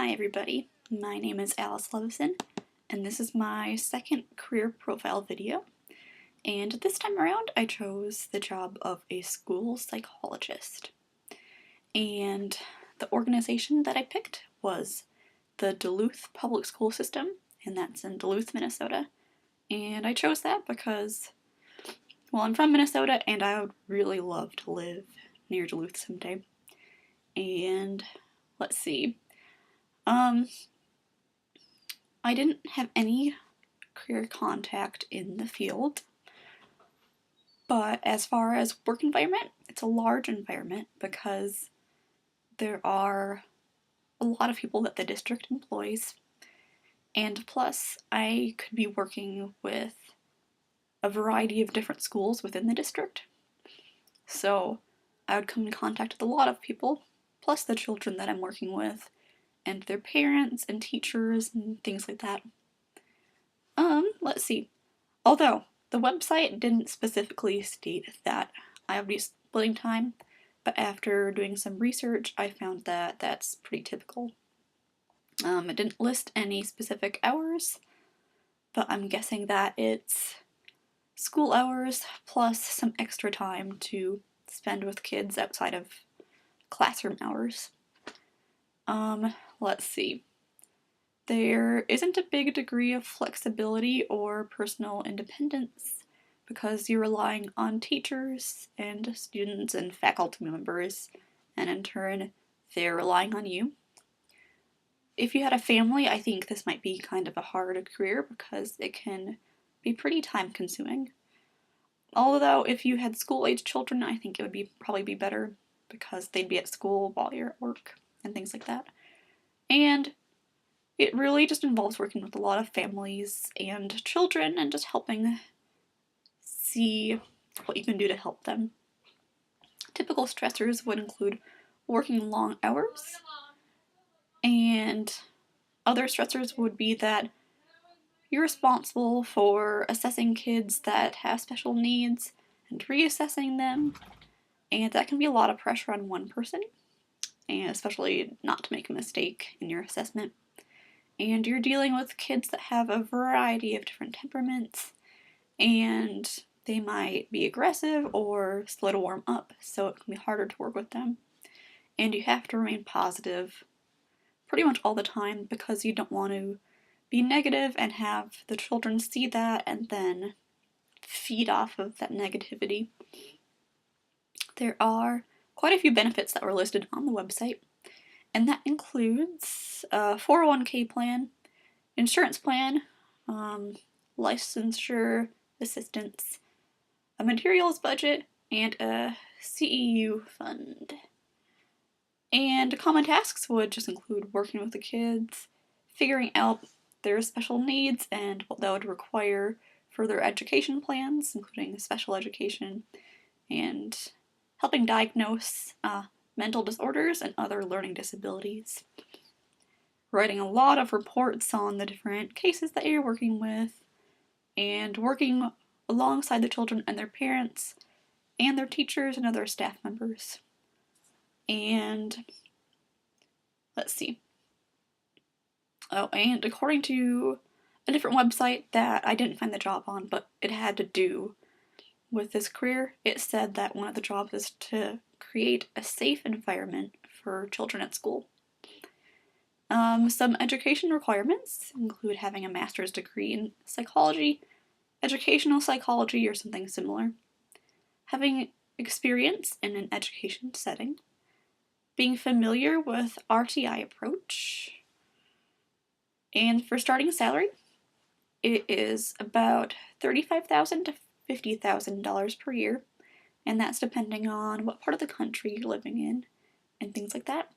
Hi everybody, my name is Alice Levison, and this is my second career profile video. And this time around I chose the job of a school psychologist. And the organization that I picked was the Duluth Public School System, and that's in Duluth, Minnesota. And I chose that because, well, I'm from Minnesota and I would really love to live near Duluth someday. And let's see. I didn't have any career contact in the field, but as far as work environment, it's a large environment because there are a lot of people that the district employs, and plus I could be working with a variety of different schools within the district, so I would come in contact with a lot of people, plus the children that I'm working with, and their parents and teachers and things like that. Let's see. Although, the website didn't specifically state that I would be splitting time, but after doing some research, I found that that's pretty typical. It didn't list any specific hours, but I'm guessing that it's school hours plus some extra time to spend with kids outside of classroom hours. Let's see. There isn't a big degree of flexibility or personal independence because you're relying on teachers and students and faculty members, and in turn, they're relying on you. If you had a family, I think this might be kind of a hard career because it can be pretty time-consuming. Although, if you had school-age children, I think it would probably be better because they'd be at school while you're at work and things like that. And it really just involves working with a lot of families and children and just helping see what you can do to help them. Typical stressors would include working long hours, and other stressors would be that you're responsible for assessing kids that have special needs and reassessing them, and that can be a lot of pressure on one person, and especially not to make a mistake in your assessment. And you're dealing with kids that have a variety of different temperaments, and they might be aggressive or slow to warm up, so it can be harder to work with them. And you have to remain positive pretty much all the time because you don't want to be negative and have the children see that and then feed off of that negativity. There are quite a few benefits that were listed on the website, and that includes a 401k plan, insurance plan, licensure assistance, a materials budget, and a CEU fund. And common tasks would just include working with the kids, figuring out their special needs and what that would require for their education plans, including special education, and helping diagnose mental disorders and other learning disabilities. Writing a lot of reports on the different cases that you're working with, and working alongside the children and their parents, and their teachers and other staff members. And let's see. Oh, and according to a different website that I didn't find the job on, but it had to do with this career, it said that one of the jobs is to create a safe environment for children at school. Some education requirements include having a master's degree in psychology, educational psychology, or something similar, having experience in an education setting, being familiar with RTI approach, and for starting salary, it is about $35,000 to $50,000 per year, and that's depending on what part of the country you're living in and things like that.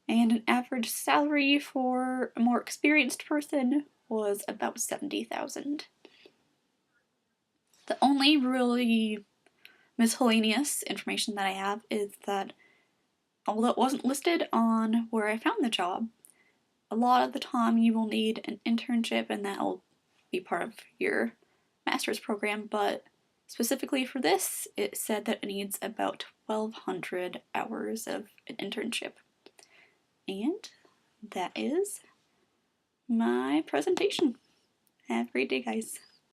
And an average salary for a more experienced person was about $70,000. The only really miscellaneous information that I have is that although it wasn't listed on where I found the job, a lot of the time you will need an internship and that will be part of your master's program, but specifically for this, it said that it needs about 1,200 hours of an internship. And that is my presentation. Have a great day, guys.